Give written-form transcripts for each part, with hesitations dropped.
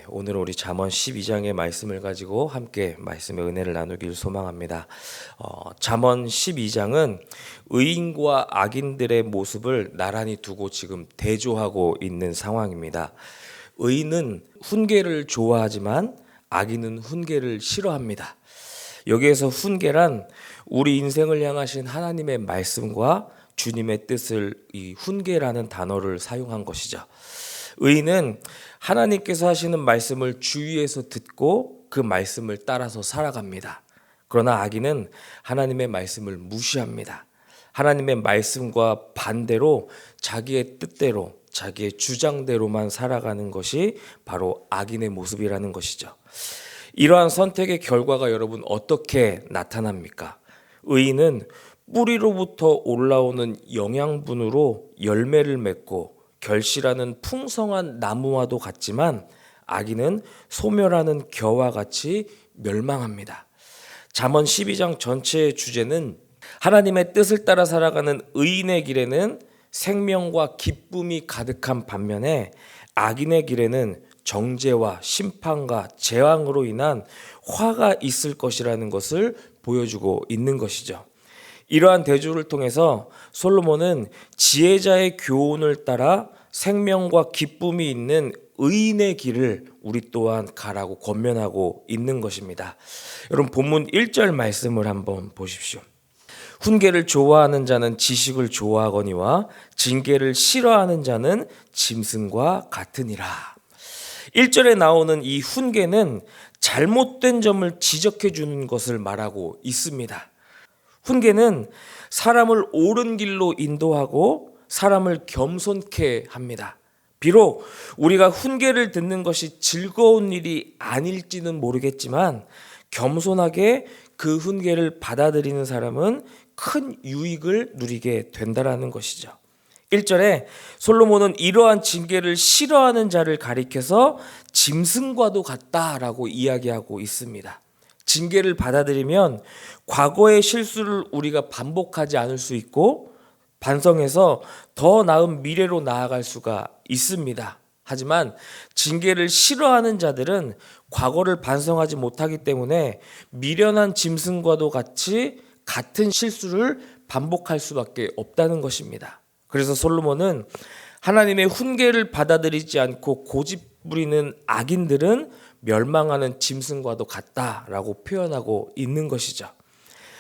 오늘 우리 잠언 12장의 말씀을 가지고 함께 말씀의 은혜를 나누길 소망합니다. 잠언 12장은 의인과 악인들의 모습을 나란히 두고 지금 대조하고 있는 상황입니다. 의인은 훈계를 좋아하지만 악인은 훈계를 싫어합니다. 여기에서 훈계란 우리 인생을 향하신 하나님의 말씀과 주님의 뜻을 이 훈계라는 단어를 사용한 것이죠. 의인은 하나님께서 하시는 말씀을 주위에서 듣고 그 말씀을 따라서 살아갑니다. 그러나 악인은 하나님의 말씀을 무시합니다. 하나님의 말씀과 반대로 자기의 뜻대로 자기의 주장대로만 살아가는 것이 바로 악인의 모습이라는 것이죠. 이러한 선택의 결과가 여러분 어떻게 나타납니까? 의인은 뿌리로부터 올라오는 영양분으로 열매를 맺고 결실하는 풍성한 나무와도 같지만 악인은 소멸하는 겨와 같이 멸망합니다. 잠언 12장 전체의 주제는 하나님의 뜻을 따라 살아가는 의인의 길에는 생명과 기쁨이 가득한 반면에 악인의 길에는 정죄와 심판과 재앙으로 인한 화가 있을 것이라는 것을 보여주고 있는 것이죠. 이러한 대조를 통해서 솔로몬은 지혜자의 교훈을 따라 생명과 기쁨이 있는 의인의 길을 우리 또한 가라고 권면하고 있는 것입니다. 여러분 본문 1절 말씀을 한번 보십시오. 훈계를 좋아하는 자는 지식을 좋아하거니와 징계를 싫어하는 자는 짐승과 같으니라. 1절에 나오는 이 훈계는 잘못된 점을 지적해 주는 것을 말하고 있습니다. 훈계는 사람을 옳은 길로 인도하고 사람을 겸손케 합니다. 비록 우리가 훈계를 듣는 것이 즐거운 일이 아닐지는 모르겠지만 겸손하게 그 훈계를 받아들이는 사람은 큰 유익을 누리게 된다는 것이죠. 1절에 솔로몬은 이러한 징계를 싫어하는 자를 가리켜서 짐승과도 같다라고 이야기하고 있습니다. 징계를 받아들이면 과거의 실수를 우리가 반복하지 않을 수 있고 반성해서 더 나은 미래로 나아갈 수가 있습니다. 하지만 징계를 싫어하는 자들은 과거를 반성하지 못하기 때문에 미련한 짐승과도 같은 실수를 반복할 수밖에 없다는 것입니다. 그래서 솔로몬은 하나님의 훈계를 받아들이지 않고 고집 부리는 악인들은 멸망하는 짐승과도 같다라고 표현하고 있는 것이죠.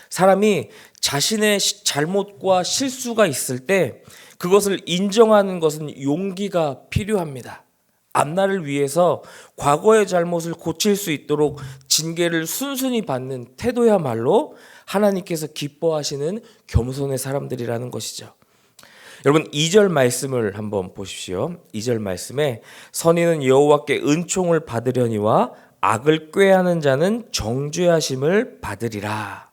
사람이 자신의 잘못과 실수가 있을 때 그것을 인정하는 것은 용기가 필요합니다. 앞날을 위해서 과거의 잘못을 고칠 수 있도록 징계를 순순히 받는 태도야말로 하나님께서 기뻐하시는 겸손의 사람들이라는 것이죠. 여러분 2절 말씀을 한번 보십시오. 2절 말씀에 선인은 여호와께 은총을 받으려니와 악을 꾀하는 자는 정죄하심을 받으리라.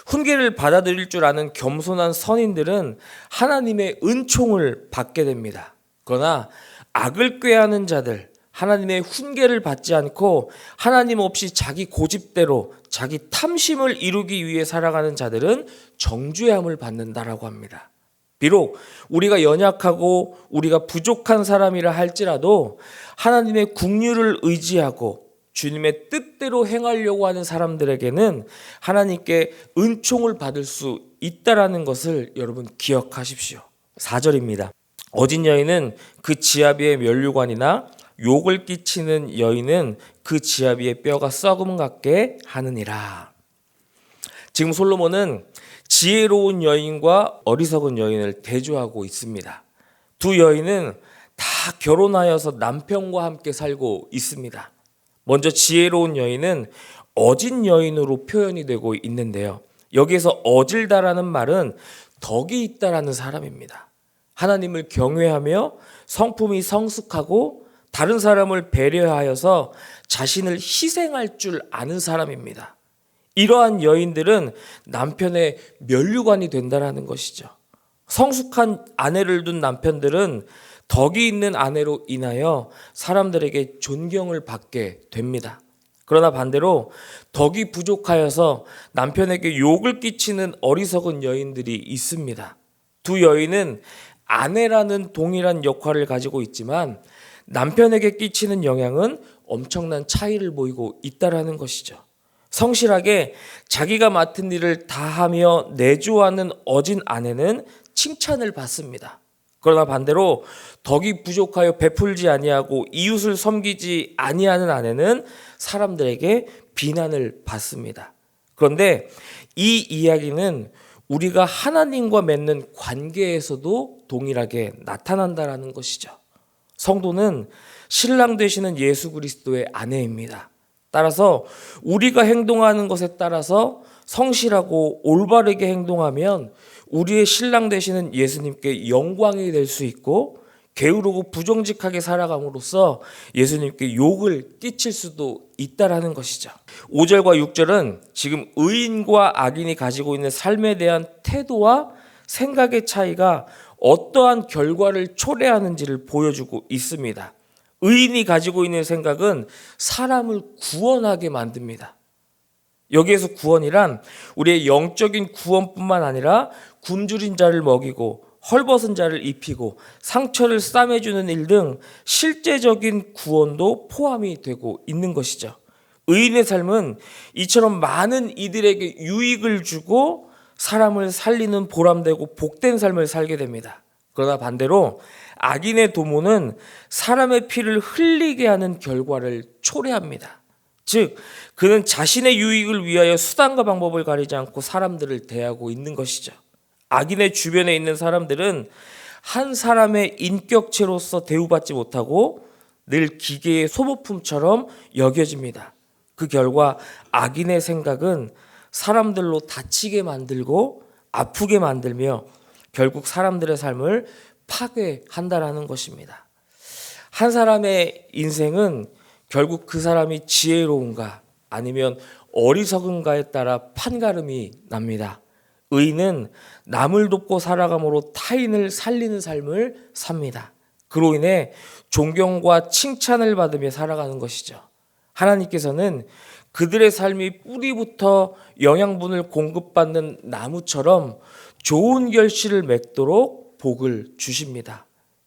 훈계를 받아들일 줄 아는 겸손한 선인들은 하나님의 은총을 받게 됩니다. 그러나 악을 꾀하는 자들, 하나님의 훈계를 받지 않고 하나님 없이 자기 고집대로 자기 탐심을 이루기 위해 살아가는 자들은 정죄함을 받는다라고 합니다. 비록 우리가 연약하고 우리가 부족한 사람이라 할지라도 하나님의 긍휼을 의지하고 주님의 뜻대로 행하려고 하는 사람들에게는 하나님께 은총을 받을 수 있다라는 것을 여러분 기억하십시오. 4절입니다. 어진 여인은 그 지아비의 면류관이나 욕을 끼치는 여인은 그 지아비의 뼈가 썩음 같게 하느니라. 지금 솔로몬은 지혜로운 여인과 어리석은 여인을 대조하고 있습니다. 두 여인은 다 결혼하여서 남편과 함께 살고 있습니다. 먼저 지혜로운 여인은 어진 여인으로 표현이 되고 있는데요. 여기에서 어질다라는 말은 덕이 있다라는 사람입니다. 하나님을 경외하며 성품이 성숙하고 다른 사람을 배려하여서 자신을 희생할 줄 아는 사람입니다. 이러한 여인들은 남편의 면류관이 된다는 것이죠. 성숙한 아내를 둔 남편들은 덕이 있는 아내로 인하여 사람들에게 존경을 받게 됩니다. 그러나 반대로 덕이 부족하여서 남편에게 욕을 끼치는 어리석은 여인들이 있습니다. 두 여인은 아내라는 동일한 역할을 가지고 있지만 남편에게 끼치는 영향은 엄청난 차이를 보이고 있다라는 것이죠. 성실하게 자기가 맡은 일을 다하며 내조하는 어진 아내는 칭찬을 받습니다. 그러나 반대로 덕이 부족하여 베풀지 아니하고 이웃을 섬기지 아니하는 아내는 사람들에게 비난을 받습니다. 그런데 이 이야기는 우리가 하나님과 맺는 관계에서도 동일하게 나타난다라는 것이죠. 성도는 신랑 되시는 예수 그리스도의 아내입니다. 따라서 우리가 행동하는 것에 따라서 성실하고 올바르게 행동하면 우리의 신랑 되시는 예수님께 영광이 될 수 있고, 게으르고 부정직하게 살아감으로써 예수님께 욕을 끼칠 수도 있다라는 것이죠. 5절과 6절은 지금 의인과 악인이 가지고 있는 삶에 대한 태도와 생각의 차이가 어떠한 결과를 초래하는지를 보여주고 있습니다. 의인이 가지고 있는 생각은 사람을 구원하게 만듭니다. 여기에서 구원이란 우리의 영적인 구원뿐만 아니라 굶주린 자를 먹이고 헐벗은 자를 입히고 상처를 싸매주는 일 등 실제적인 구원도 포함이 되고 있는 것이죠. 의인의 삶은 이처럼 많은 이들에게 유익을 주고 사람을 살리는 보람되고 복된 삶을 살게 됩니다. 그러나 반대로 악인의 도모는 사람의 피를 흘리게 하는 결과를 초래합니다. 즉, 그는 자신의 유익을 위하여 수단과 방법을 가리지 않고 사람들을 대하고 있는 것이죠. 악인의 주변에 있는 사람들은 한 사람의 인격체로서 대우받지 못하고 늘 기계의 소모품처럼 여겨집니다. 그 결과 악인의 생각은 사람들로 다치게 만들고 아프게 만들며 결국 사람들의 삶을 파괴한다라는 것입니다. 한 사람의 인생은 결국 그 사람이 지혜로운가 아니면 어리석은가에 따라 판가름이 납니다. 의인은 남을 돕고 살아감으로 타인을 살리는 삶을 삽니다. 그로 인해 존경과 칭찬을 받으며 살아가는 것이죠. 하나님께서는 그들의 삶이 뿌리부터 영양분을 공급받는 나무처럼 좋은 결실을 맺도록 복을 주십니다.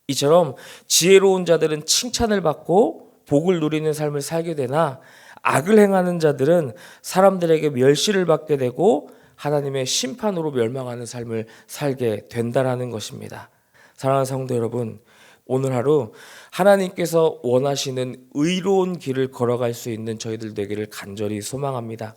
이처럼 지혜로운 자들은 칭찬을 받고 복을 누리는 삶을 살게 되나, 악을 행하는 자들은 사람들에게 멸시를 받게 되고 하나님의 심판으로 멸망하는 삶을 살게 된다라는 것입니다. 사랑하는 성도 여러분, 오늘 하루 하나님께서 원하시는 의로운 길을 걸어갈 수 있는 저희들 되기를 간절히 소망합니다.